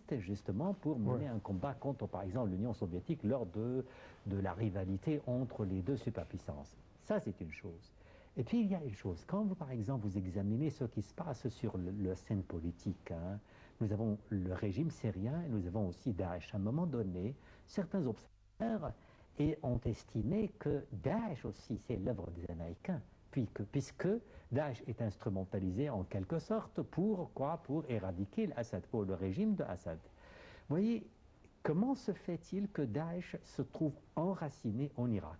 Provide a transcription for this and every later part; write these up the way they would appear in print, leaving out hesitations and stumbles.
chiites, justement, pour mener un combat contre, par exemple, l'Union soviétique lors de la rivalité entre les deux superpuissances. Ça, c'est une chose. Et puis, il y a une chose. Quand, vous, par exemple, vous examinez ce qui se passe sur la scène politique, hein, nous avons le régime syrien et nous avons aussi Daesh. À un moment donné, certains observateurs ont estimé que Daesh aussi, c'est l'œuvre des Américains, puisque Daesh est instrumentalisé en quelque sorte pour quoi? Pour éradiquer l'Assad, pour le régime de Assad. Vous voyez, comment se fait-il que Daesh se trouve enraciné en Irak?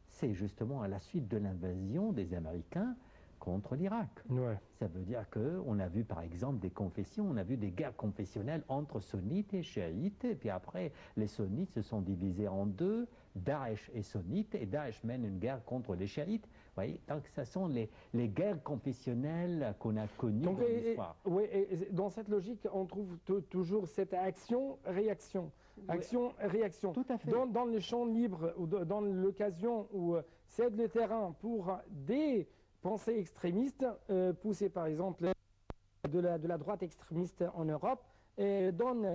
C'est justement à la suite de l'invasion des Américains contre l'Irak. Ouais. Ça veut dire qu'on a vu par exemple des confessions, on a vu des guerres confessionnelles entre sunnites et chiites, et puis après les sunnites se sont divisés en deux, Daesh et sunnites, et Daesh mène une guerre contre les chiites. Vous voyez, donc ce sont les guerres confessionnelles qu'on a connues Donc, dans l'histoire. Oui, dans cette logique, on trouve toujours cette action-réaction. Action-réaction. Tout à fait. Dans le champ libre, ou dans l'occasion où cède le terrain pour des pensées extrémistes, poussées par exemple de la droite extrémiste en Europe, et donne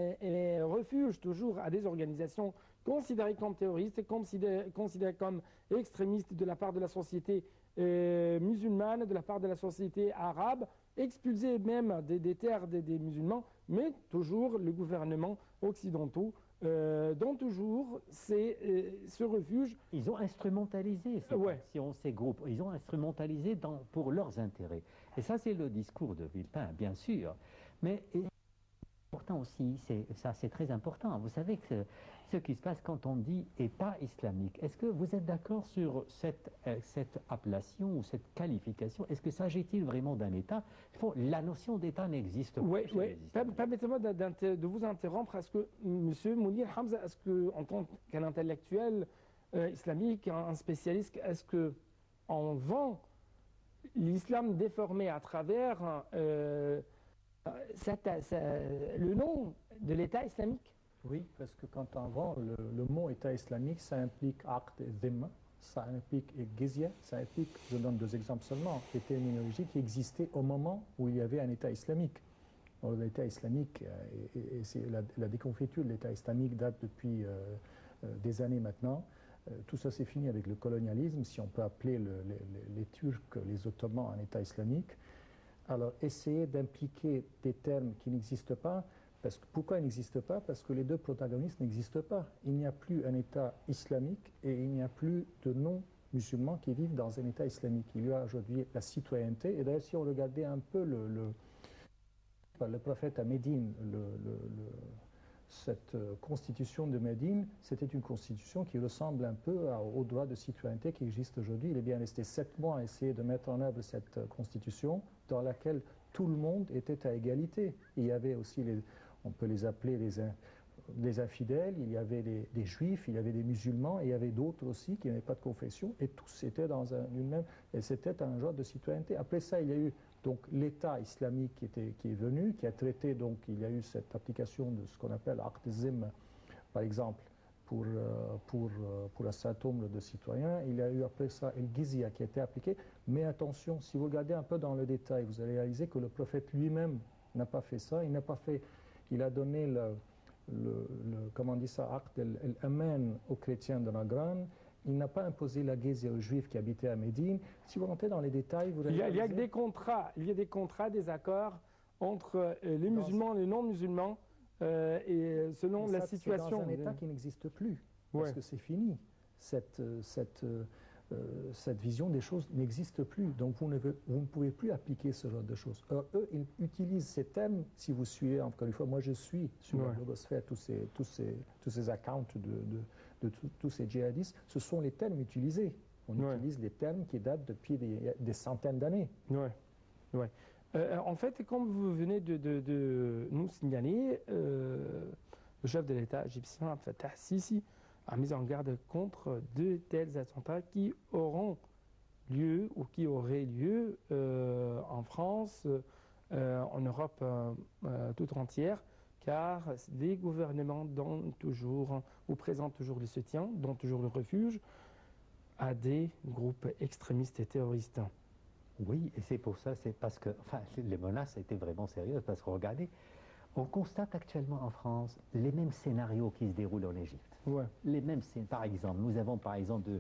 refuge toujours à des organisations considérées comme terroristes, considérées comme extrémistes de la part de la société musulmane, de la part de la société arabe, expulsées même des terres des musulmans, mais toujours le gouvernement occidentaux dont toujours ce refuge. Ils ont instrumentalisé ces actions, ces groupes, ils ont instrumentalisé pour leurs intérêts. Et ça, c'est le discours de Villepin, bien sûr. Mais important aussi, c'est très important. Vous savez que ce qui se passe quand on dit État islamique, est-ce que vous êtes d'accord sur cette appellation ou cette qualification? Est-ce que s'agit-il vraiment d'un État? La notion d'État n'existe pas. Oui. Permettez-moi de vous interrompre. Est-ce que, M. Mounir Hamza, est-ce que, en tant qu'un intellectuel islamique, un spécialiste, est-ce qu'on vend l'islam déformé à travers le nom de l'État islamique? Oui, parce que quand on vend le mot État islamique, ça implique aqd et dhimma, ça implique gizya, ça implique, je donne deux exemples seulement, des terminologies qui existaient au moment où il y avait un État islamique. L'État islamique, et la déconfiture de l'État islamique date depuis des années maintenant. Tout ça c'est fini avec le colonialisme, si on peut appeler les Turcs, les Ottomans un État islamique. Alors essayer d'impliquer des termes qui n'existent pas, pourquoi ils n'existent pas? Parce que les deux protagonistes n'existent pas. Il n'y a plus un État islamique et il n'y a plus de non-musulmans qui vivent dans un État islamique. Il y a aujourd'hui la citoyenneté, et d'ailleurs si on regardait un peu le prophète à Médine, cette constitution de Médine, c'était une constitution qui ressemble un peu au droit de citoyenneté qui existe aujourd'hui. Il est bien resté 7 mois à essayer de mettre en œuvre cette constitution dans laquelle tout le monde était à égalité. Il y avait aussi, on peut les appeler les infidèles, il y avait des juifs, il y avait des musulmans, et il y avait d'autres aussi qui n'avaient pas de confession, et tous étaient dans une même... Et c'était un genre de citoyenneté. Après ça, il y a eu donc l'État islamique qui est venu, qui a traité, donc il y a eu cette application de ce qu'on appelle Aqd Zim, par exemple, pour un certain nombre de citoyens. Il y a eu après ça El Gizya qui a été appliqué. Mais attention, si vous regardez un peu dans le détail, vous allez réaliser que le prophète lui-même n'a pas fait ça. Il a donné comment on dit ça, Aqd el-Aman aux chrétiens de Najran. Il n'a pas imposé la Gizya aux Juifs qui habitaient à Médine. Si vous rentrez dans les détails, vous allez il y a des contrats, des accords entre les musulmans et les non-musulmans, et selon la situation. C'est dans un État qui n'existe plus, parce que c'est fini. Cette vision des choses n'existe plus. Donc vous ne pouvez plus appliquer ce genre de choses. Alors, eux, ils utilisent ces termes, si vous suivez, encore une fois, moi je suis sur la blogosphère tous ces accounts de tous ces djihadistes, ce sont les termes utilisés. On utilise les termes qui datent depuis des centaines d'années. En fait, comme vous venez de nous signaler, le chef de l'État égyptien, Abdel Fattah Sisi, a mis en garde contre de tels attentats qui auront lieu ou qui auraient lieu en France, en Europe toute entière, car les gouvernements donnent toujours ou présentent toujours le soutien, donnent toujours le refuge à des groupes extrémistes et terroristes. Oui, et c'est pour ça, c'est parce que les menaces étaient vraiment sérieuses, parce que regardez, On constate actuellement en France les mêmes scénarios qui se déroulent en Égypte. Ouais. Les mêmes scénarios. Par exemple, nous avons par exemple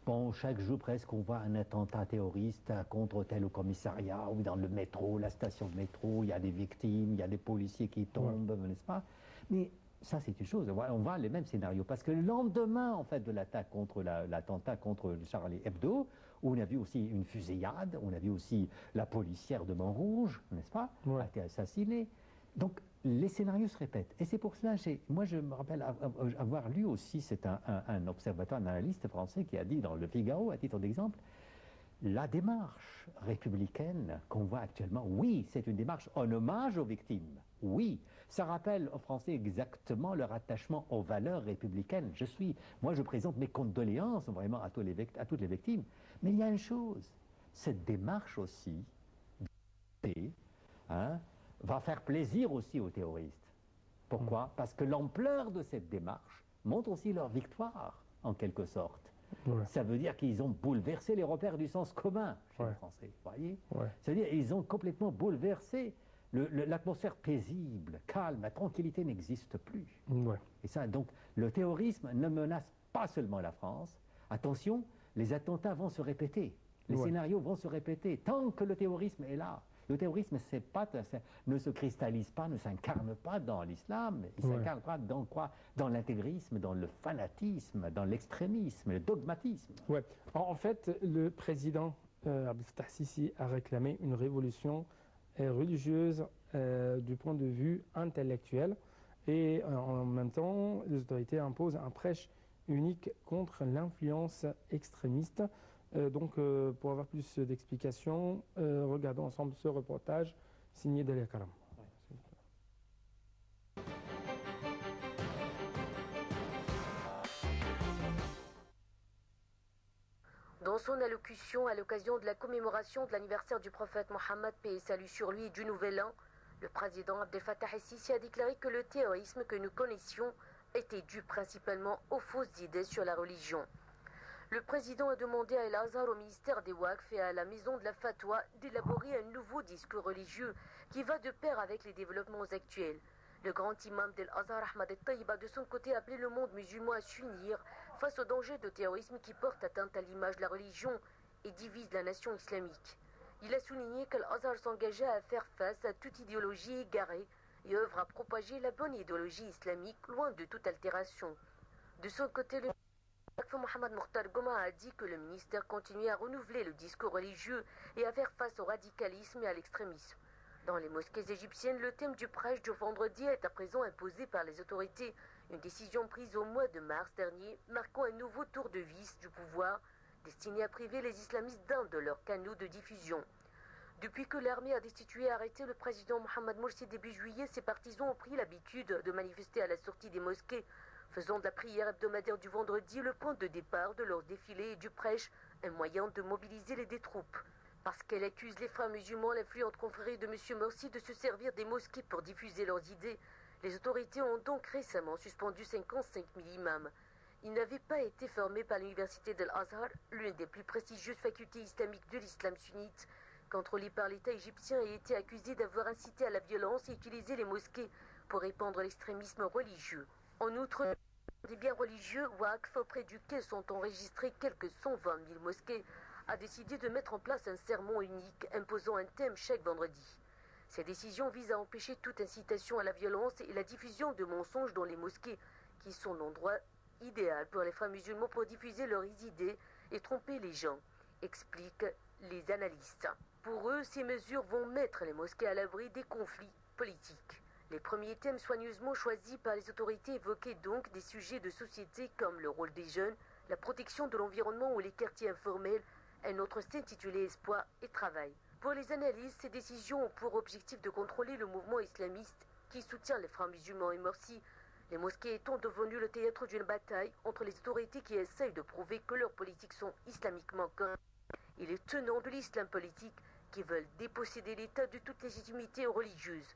bon, chaque jour presque on voit un attentat terroriste contre tel au commissariat ou dans le métro, la station de métro, il y a des victimes, il y a des policiers qui tombent, n'est-ce pas? Mais ça c'est une chose, on voit les mêmes scénarios parce que le lendemain en fait de l'attaque contre l'attentat contre Charlie Hebdo, où on a vu aussi une fusillade, on a vu aussi la policière de Montrouge, n'est-ce pas, a été assassinée. Donc les scénarios se répètent. Et c'est pour cela, moi je me rappelle avoir lu aussi, c'est un observateur, un analyste français qui a dit dans Le Figaro, à titre d'exemple, la démarche républicaine qu'on voit actuellement, oui, c'est une démarche en hommage aux victimes. Oui, ça rappelle aux Français exactement leur attachement aux valeurs républicaines. Moi je présente mes condoléances vraiment à toutes les victimes. Mais il y a une chose, cette démarche aussi, hein, va faire plaisir aussi aux terroristes. Pourquoi? Parce que l'ampleur de cette démarche montre aussi leur victoire, en quelque sorte. Ça veut dire qu'ils ont bouleversé les repères du sens commun chez les Français, vous voyez? C'est-à-dire qu'ils ont complètement bouleversé l'atmosphère paisible, calme, la tranquillité n'existe plus. Et ça, donc, le terrorisme ne menace pas seulement la France. Attention, les attentats vont se répéter, les scénarios vont se répéter tant que le terrorisme est là. Le terrorisme ne se cristallise pas, ne s'incarne pas dans l'islam, il s'incarne pas dans quoi? Dans l'intégrisme, dans le fanatisme, dans l'extrémisme, le dogmatisme. En fait, le président Abdel Fattah Sisi a réclamé une révolution religieuse du point de vue intellectuel et en même temps, les autorités imposent un prêche unique contre l'influence extrémiste. Pour avoir plus d'explications, regardons ensemble ce reportage signé Dalia Karam. Dans son allocution à l'occasion de la commémoration de l'anniversaire du prophète Mohammed, paix et salut sur lui, et du Nouvel An, le président Abdel Fattah el-Sisi a déclaré que le terrorisme que nous connaissions était dû principalement aux fausses idées sur la religion. Le président a demandé à El-Azhar, au ministère des Waqf et à la maison de la Fatwa d'élaborer un nouveau discours religieux qui va de pair avec les développements actuels. Le grand imam d'El-Azhar, Ahmad El-Taïb, a de son côté appelé le monde musulman à s'unir face au danger de terrorisme qui porte atteinte à l'image de la religion et divise la nation islamique. Il a souligné qu'El-Azhar s'engageait à faire face à toute idéologie égarée et œuvre à propager la bonne idéologie islamique loin de toute altération. De son côté, le Mohamed Mokhtar Goma a dit que le ministère continuait à renouveler le discours religieux et à faire face au radicalisme et à l'extrémisme. Dans les mosquées égyptiennes, le thème du prêche du vendredi est à présent imposé par les autorités, une décision prise au mois de mars dernier, marquant un nouveau tour de vis du pouvoir destiné à priver les islamistes d'un de leurs canaux de diffusion. Depuis que l'armée a destitué et arrêté le président Mohamed Morsi début juillet, ses partisans ont pris l'habitude de manifester à la sortie des mosquées, faisant de la prière hebdomadaire du vendredi le point de départ de leur défilé et du prêche, un moyen de mobiliser les troupes. Parce qu'elle accuse les frères musulmans, l'influente confrérie de M. Morsi, de se servir des mosquées pour diffuser leurs idées, les autorités ont donc récemment suspendu 55 000 imams. Ils n'avaient pas été formés par l'université d'Al-Azhar, l'une des plus prestigieuses facultés islamiques de l'islam sunnite, contrôlée par l'État égyptien, et été accusés d'avoir incité à la violence et utilisé les mosquées pour répandre l'extrémisme religieux. En outre, des biens religieux, Waqf, auprès duquel sont enregistrés quelques 120 000 mosquées, a décidé de mettre en place un sermon unique imposant un thème chaque vendredi. Ces décisions visent à empêcher toute incitation à la violence et la diffusion de mensonges dans les mosquées, qui sont l'endroit idéal pour les frères musulmans pour diffuser leurs idées et tromper les gens, expliquent les analystes. Pour eux, ces mesures vont mettre les mosquées à l'abri des conflits politiques. Les premiers thèmes soigneusement choisis par les autorités évoquaient donc des sujets de société comme le rôle des jeunes, la protection de l'environnement ou les quartiers informels. Un autre s'intitulait Espoir et Travail. Pour les analystes, ces décisions ont pour objectif de contrôler le mouvement islamiste qui soutient les frères musulmans et Morsi, les mosquées étant devenues le théâtre d'une bataille entre les autorités qui essayent de prouver que leurs politiques sont islamiquement correctes et les tenants de l'islam politique qui veulent déposséder l'État de toute légitimité religieuse.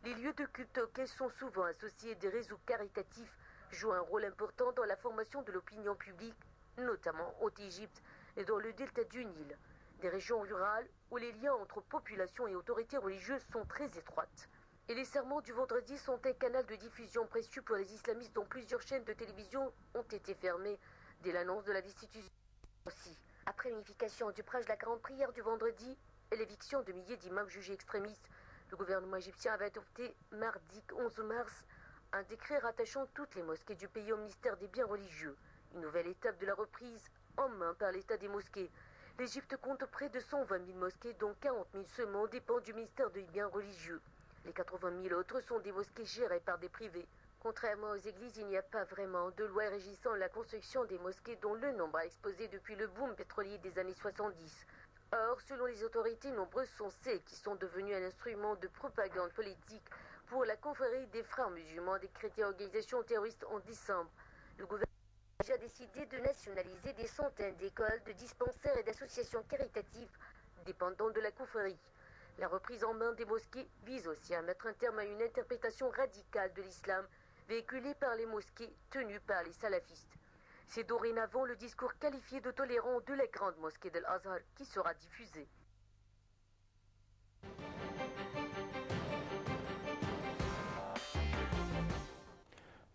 Les lieux de culte auxquels sont souvent associés des réseaux caritatifs jouent un rôle important dans la formation de l'opinion publique, notamment en Égypte et dans le delta du Nil, des régions rurales où les liens entre population et autorités religieuses sont très étroits. Et les sermons du vendredi sont un canal de diffusion précieux pour les islamistes dont plusieurs chaînes de télévision ont été fermées dès l'annonce de la destitution aussi. Après l'unification du prêche de la grande prière du vendredi et l'éviction de milliers d'imams jugés extrémistes, le gouvernement égyptien avait adopté mardi 11 mars un décret rattachant toutes les mosquées du pays au ministère des biens religieux. Une nouvelle étape de la reprise en main par l'état des mosquées. L'Égypte compte près de 120 000 mosquées, dont 40 000 seulement dépendent du ministère des biens religieux. Les 80 000 autres sont des mosquées gérées par des privés. Contrairement aux églises, il n'y a pas vraiment de loi régissant la construction des mosquées dont le nombre a explosé depuis le boom pétrolier des années 70. Or, selon les autorités, nombreuses sont celles qui sont devenues un instrument de propagande politique pour la confrérie des frères musulmans décrétée organisation terroriste en décembre. Le gouvernement a déjà décidé de nationaliser des centaines d'écoles, de dispensaires et d'associations caritatives dépendant de la confrérie. La reprise en main des mosquées vise aussi à mettre un terme à une interprétation radicale de l'islam véhiculée par les mosquées tenues par les salafistes. C'est dorénavant le discours qualifié de tolérant de la grande mosquée de l'Azhar qui sera diffusé.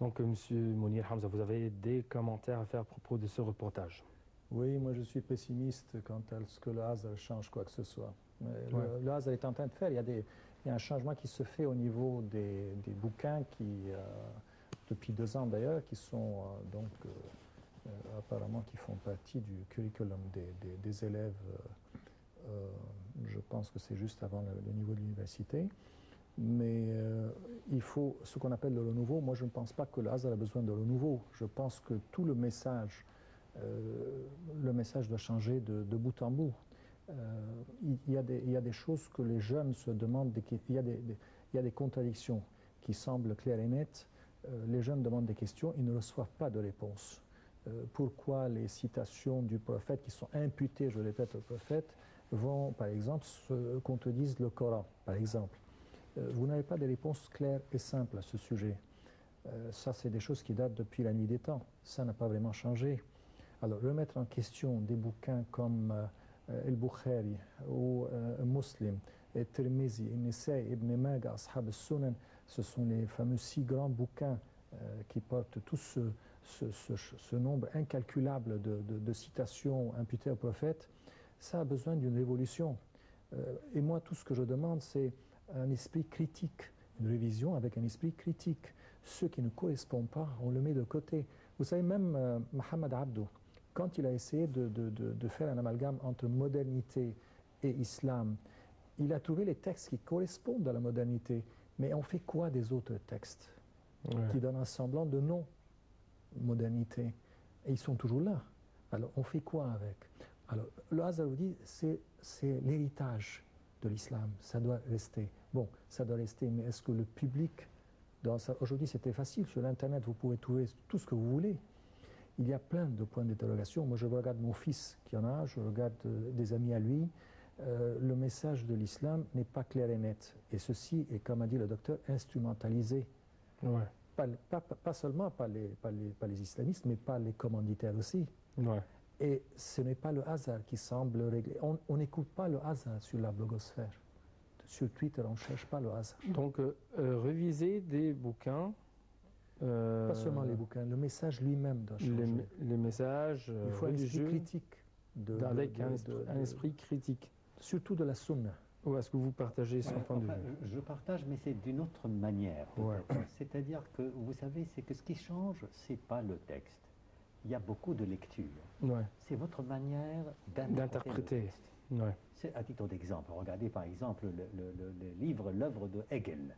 Donc, Monsieur Mounir Hamza, vous avez des commentaires à faire à propos de ce reportage? Oui, moi je suis pessimiste quant à ce que le Hazar change quoi que ce soit. Ouais. Le Hazar est en train de faire, il y a un changement qui se fait au niveau des bouquins qui, depuis 2 ans d'ailleurs, qui sont apparemment qui font partie du curriculum des élèves. Je pense que c'est juste avant le niveau de l'université. Mais il faut ce qu'on appelle le renouveau. Moi, je ne pense pas que le Hazar a besoin de renouveau. Je pense que tout le message doit changer de bout en bout. Il y a des choses que les jeunes se demandent, il y a des contradictions qui semblent claires et nettes. Les jeunes demandent des questions, ils ne reçoivent pas de réponse. Pourquoi les citations du prophète qui sont imputées, je le répète, au prophète, vont, par exemple, contredisent le Coran, par exemple. Vous n'avez pas de réponse claire et simple à ce sujet. Ça, c'est des choses qui datent depuis la nuit des temps. Ça n'a pas vraiment changé. Alors, remettre en question des bouquins comme El-Bukhari ou Muslim, Tirmizi, Nisaï, Ibn Maga, Ashab al-Sunan, ce sont les fameux 6 grands bouquins qui portent tous ce nombre incalculable de citations imputées au prophète. Ça a besoin d'une révolution. Et moi, tout ce que je demande, c'est un esprit critique, une révision avec un esprit critique. Ce qui ne correspond pas, on le met de côté. Vous savez, même Mohamed Abdou, quand il a essayé de faire un amalgame entre modernité et islam, il a trouvé les textes qui correspondent à la modernité. Mais on fait quoi des autres textes qui donnent un semblant de non-modernité? Et ils sont toujours là. Alors, on fait quoi avec? Alors, le Hazar vous dit, c'est l'héritage de l'islam. Ça doit rester. Bon, ça doit rester, mais est-ce que le public... Aujourd'hui, c'était facile. Sur Internet, vous pouvez trouver tout ce que vous voulez. Il y a plein de points d'interrogation. Moi, je regarde mon fils qui en a, je regarde des amis à lui. Le message de l'islam n'est pas clair et net. Et ceci est, comme a dit le docteur, instrumentalisé. Ouais. Pas seulement par les islamistes, mais par les commanditaires aussi. Ouais. Et ce n'est pas le Hazar qui semble régler. On n'écoute pas le Hazar sur la blogosphère. Sur Twitter, on ne cherche pas le Hazar. Donc, réviser des bouquins. Pas seulement les bouquins, le message lui-même doit changer. Les messages il faut religieux, un esprit critique. avec un esprit critique. Surtout de la sunna. Ou est-ce que vous partagez son point de vue? Je partage, mais c'est d'une autre manière. Ouais. C'est-à-dire que, vous savez, c'est que ce qui change, ce n'est pas le texte. Il y a beaucoup de lectures. Ouais. C'est votre manière d'interpréter. Ouais. C'est à titre d'exemple. Regardez par exemple le livre, l'œuvre de Hegel.